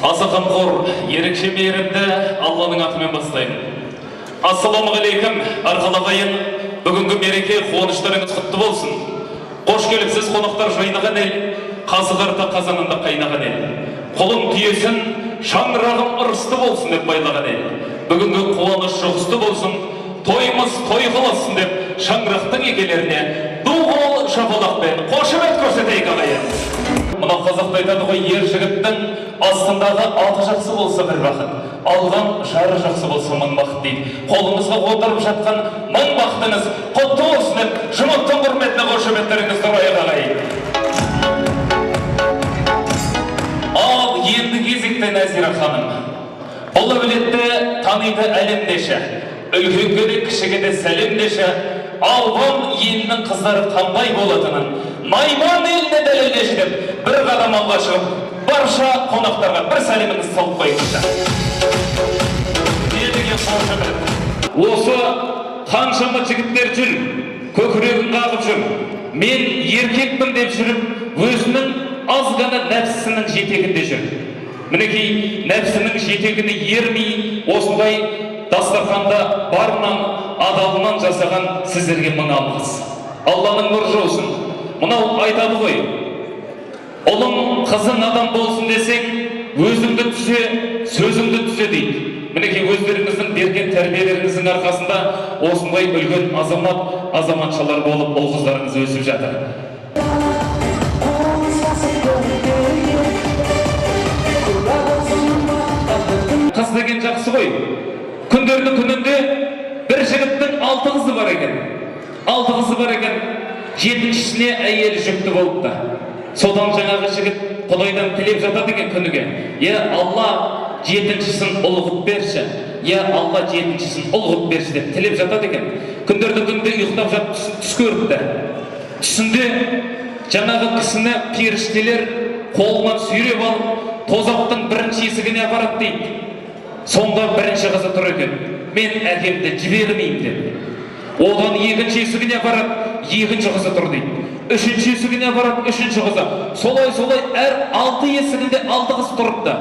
Аса қамқор, ерекше мейірімді Алланың атымен бастаймын. Ассаламағалейкум, арқалағайын, бүгінгі мереке қуаныштарыңыз құтты болсын. Қош келіпсіз қонақтар жайнаған ел, қазығарда қазанында қайнаған ел. Қолың түйесін, шаңырағым ырысты болсын деп байлаған ел. Бүгінгі қуаныш жұғысты болсын, тойымыз той қыласын деп шаңырақтың егелеріне ду-қол шапалақпен қошемет көрсетейік ағайын. Мына қазақта айтады ғой, ер жігіттің астындағы аты жақсы болса бір бақыт, алған жары жақсы болса мың бақыт дейді. Қолыңызға отырып жатқан мың бақытыңыз құтты болсын деп, жұмақтың құрметіне қошеметтеріңізді ұрайық ағайын. Ал енді кезекте Нәзира ханым. Бұл әулетті таниды әлем деші, үлкенге де кішіге де сәлем деші, албан елінің қыздары қандай болатынын, Найман еліне дәлелдеші деп, бір қадам алға шығып, барша қонақтарға бір сәлеміңізді салып қойыңыздар. Осы қаншама жігіттер жүр, көкірегін қағып жүр. Мен еркекпін деп жүріп, өзінің аз ғана нәпсісінің жетегінде жүр. Мінекей, нәпсінің жетегіне ермей, осындай дастарханда барынан, адалынан жасаған сіздерге мың алғыс. Алланың нұры жаусын. Мынау айтады ғой, ұлың қызың адам болсын десең, өзіңді түзе, сөзіңді түзе дейді. Мінекей, өздеріңіздің берген тәрбиелеріңіздің арқасында осындай үлкен азаматшалар болып, ұл қыздарыңыз өсіп жатыр. Қыз деген жақсы ғой. Күндердің күнінде бір жігіттің 6 қызы бар екен. 6 қызы бар екен. 7-шісіне әйелі жүкті болыпты. Содан жаңағы жігіт Құдайдан тілеп жатады екен күніге. Я Алла 7-шісін ұлғып берші. Я Алла 7-шісін ұлғып берші деп тілеп жатады екен. Күндердің күнінде ұйықтап жатып түс көріпті. Түсінде жаңағы кісіні періштелер қолынан сүйреп алып, тозақтың бірінші есігіне апарады дейді. Сонда бірінші қызы тұр екен. Мен әкемді жібермеймін деп. Одан екінші есігіне апарады, екінші қызы тұр дейді. Үшінші есігіне апарады, үшінші қызы. Солай әр 6 есігінде 6 қыз тұрыпты.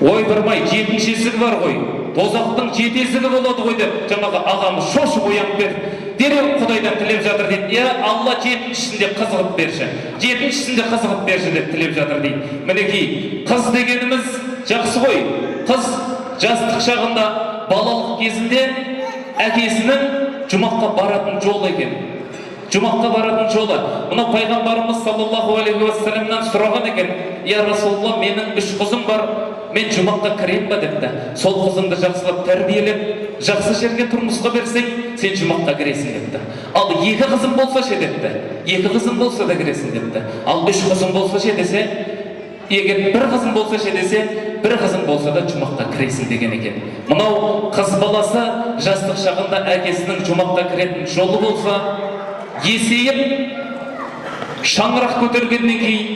Ой тұрмай, 7-ші есігі бар ғой. Тозақтың 7 есігі болады ғой деп, жаңағы ағамыз шошып оянып берді. Дереу Құдайдан тілеп жатыр дейді. Я Алла 7-шісінде қызығып берші, 7-шісінде қызығып берші деп тілеп жатыр дейді. Мінекей, қыз дегеніміз жақсы ғой. Қыз жастық шағында, балалық кезінде әкесінің жұмаққа баратын жолы екен. Жұмаққа баратын жолы. Мұны пайғамбарымыз саллаллаху алейхи уассаламнан сұраған екен. Я Расулалла, менің 3 қызым бар, мен жұмаққа кірем ба депті. Сол қызыңды жақсылап тәрбиелеп, жақсы жерге тұрмысқа берсең, сен жұмаққа кіресің депті. Ал 2 қызым болса ше депті. 2 қызым болса да кіресің депті. Ал 3 қызым болса ше десе, егер 1 қызым болса ше десе, 1 қызым болса да жұмаққа кіресің деген екен. Мынау қыз баласы жастық шағында әкесінің жұмаққа кіретін жолы болса, есейіп шаңырақ көтергеннен кейін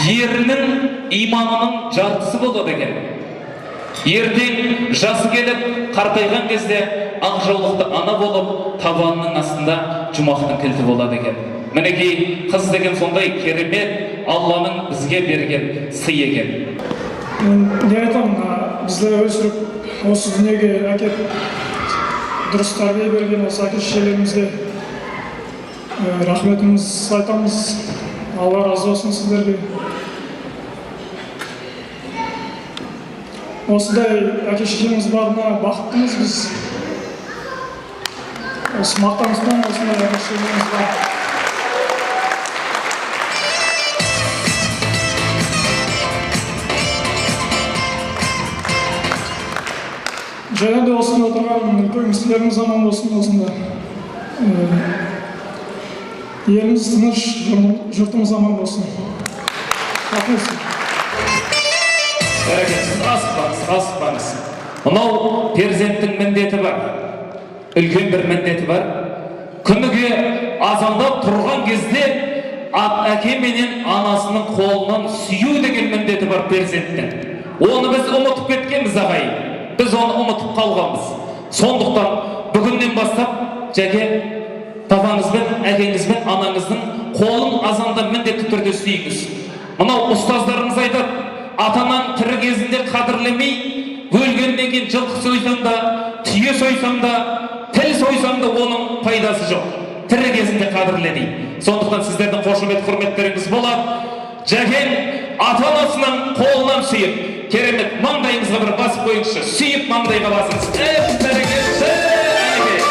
ерінің иманының жартысы болады екен. Ертең жасы келіп қартайған кезде ақжаулықты ана болып, табанының астында жұмақтың кілті болады екен. Мінекей, қыз деген сондай керемет Алланың бізге берген сый екен. Не айтамын, бізді өсіріп, осы дүниеге әкеп, дұрыс тәрбие берген осы әке-шешелерімізге рахметіміз айтамыз. Алла разы болсын сіздерге. Осындай әке-шешеміз барына бақыттымыз біз. Осы мақтаныстан осындай әке-шешеміз бар. Және де осында отырған үлкен кісілеріміз аман болсын осында. Еліміз тыныш, жұртымыз аман болсын. Рахмет. Бәрекелді, асықпаңыз. Мынау перзенттің міндеті бар. Үлкен бір міндеті бар. Күніге азандап тұрған кезде әке менен анасының қолынан сүю деген міндеті бар перзенттің. Оны біз ұмытып кеткенбіз ағайын. Біз оны ұмытып қалғанбыз. Сондықтан бүгіннен бастап жәке папаңызбен, әкеңізбен, анаңыздың қолын азанда міндетті түрде сүйіңіз. Мынау ұстаздарыңыз айтады, атанаң тірі кезінде қадірлемей, өлгеннен кейін жылқы сойсаң да, түйе сойсаң да, тіл сойсаң да оның пайдасы жоқ. Тірі кезінде қадірле дейді. Сондықтан сіздердің қошемет құрметтеріңіз болады. Жәкең ата-анасының қолынан сүйіп, керемет маңдайыңызға бір басып қойыңызшы, сүйіп маңдайға басыңыз. Бәрекелді, әнекей.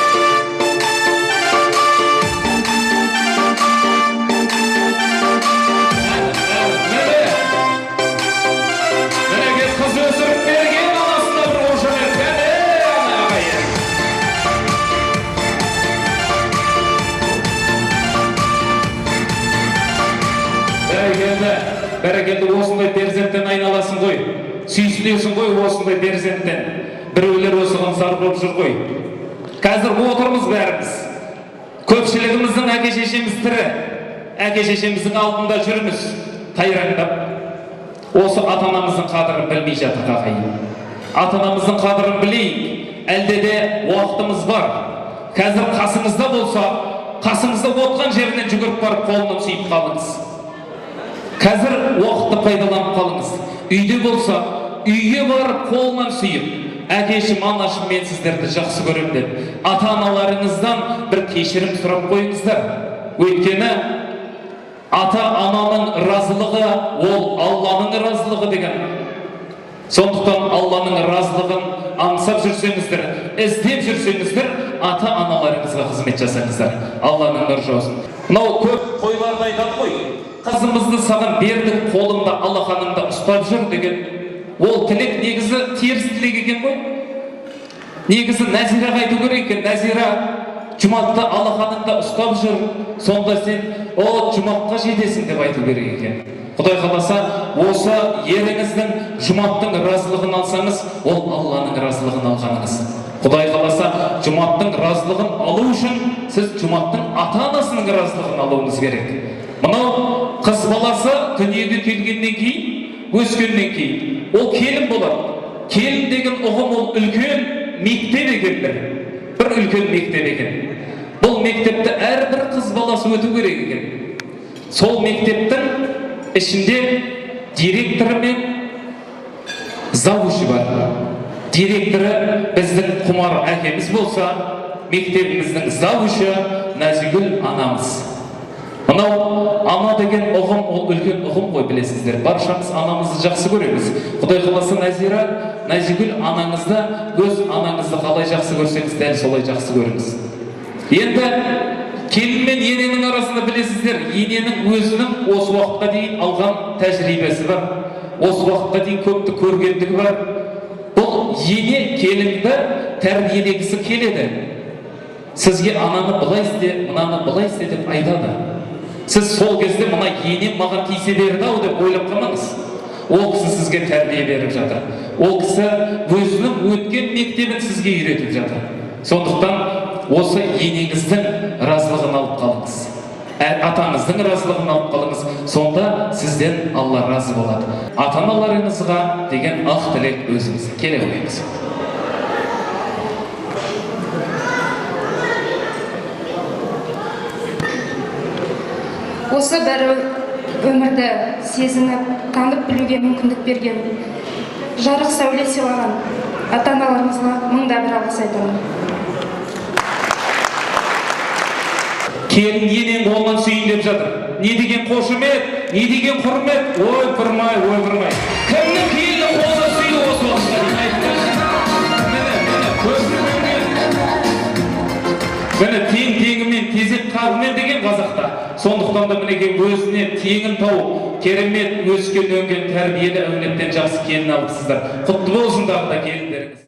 Мінекей қыз өсіріп берген анасына бір қошемет. Бәрекелді, осындай перзенттен айналасың ғой. Сүйсінесің ғой осындай перзенттен. Біреулер осыған зар болып жүр ғой. Қазір отырмыз бәріміз. Көпшілігіміздің әке-шешеміз тірі. Әке-шешеміздің алдында жүрміз, тайраңдап. Осы ата-анамыздың қадірін білмей жатыр қағайын. Ата-анамыздың қадірін білейік. Әлде де уақытымыз бар. Қазір қасыңызда болса, қасыңызда отқан жерінен жүгіріп барып қолынан сүйіп қалыңыз. Қазір уақытты пайдаланып қалыңыз. Үйде болса, үйге барып қолынан сүйіп, әкешім, анашым, мен сіздерді жақсы көрем деп, ата-аналарыңыздан бір кешірім сұрап қойыңыздар. Өйткені ата-ананың разылығы ол Алланың разылығы деген. Сондықтан Алланың разылығын аңсап жүрсеңіздер, іздеп жүрсеңіздер, ата-аналарыңызға қызмет жасаңыздар. Алланың нұры жаусын. Мынау көп қойларды айтады ғой. Қызымызды саған бердік, қолыңда алақаныңда ұстап жүр деген. Ол тілек негізі теріс тілек екен ғой. Негізі Нәзираға айту керек екен. Нәзира, жұматты алақаныңда ұстап жүр, сонда сен жұматқа жетесің деп айту керек екен. Құдай қаласа, осы еріңіздің жұматтың разылығын алсаңыз, ол Алланың разылығын алғаныңыз. Құдай қаласа, жұматтың разылығын алу үшін сіз жұматтың ата-анасының разылығын алуыңыз керек. Мынау қыз баласы дүниеге келгеннен кейін, өскеннен кейін, ол келін болады. Келін деген ұғым ол үлкен мектеп екен, бір үлкен мектеп екен. Бұл мектепті әрбір қыз баласы өту керек екен. Сол мектептің ішінде директоры мен завучы бар. Директоры біздің Құмар әкеміз болса, мектебіміздің завучы Назигүл анамыз. Мынау ана деген ұғым, ол үлкен ұғым ғой, білесіздер. Баршамыз анамызды жақсы көреміз. Құдай қаласа, Назира, Назигүл анаңызды, өз анаңызды қалай жақсы көрсеңіз, дәл солай жақсы көріңіз. Енді келін мен ененің арасында білесіздер, ененің өзінің осы уақытқа дейін алған тәжірибесі бар. Осы уақытқа дейін көпті көргендігі бар. Бұл ене келінді тәрбиелегісі келеді. Сізге ананы былай істе, мынаны былай істе деп айтады. Сіз сол кезде мына енем маған тисе берді ау деп ойлап қалмаңыз. Ол кісі сізге тәрбие беріп жатыр. Ол кісі өзінің өткен мектебін сізге үйретіп жатыр. Сондықтан осы енеңіздің разылығын алып қалыңыз. Атаңыздың разылығын алып қалыңыз. Сонда сізден Алла разы болады. Ата-аналарыңызға деген ақ тілек өзіңіз. Келе қойыңыз. Осы бір өмірді сезініп, танып білуге мүмкіндік берген, жарық сәуле сыйлаған ата-аналарымызға мыңда бір алғыс айтамын. Келін енең қолынан сүйін деп жатыр. Не деген қошемет, не деген құрмет, ой бұрмай. Кімнің келіні қолынан сүйді осы уақытта дейін айтыңызшы. Міне тең-теңімен, тезек қабымен деген қазақта. Сондықтан да мінекей өзіне теңін тауып, керемет өскен өнген тәрбиелі әулеттен жақсы келін алыпсыздар. Құтты болсын дағы да келіндеріңіз.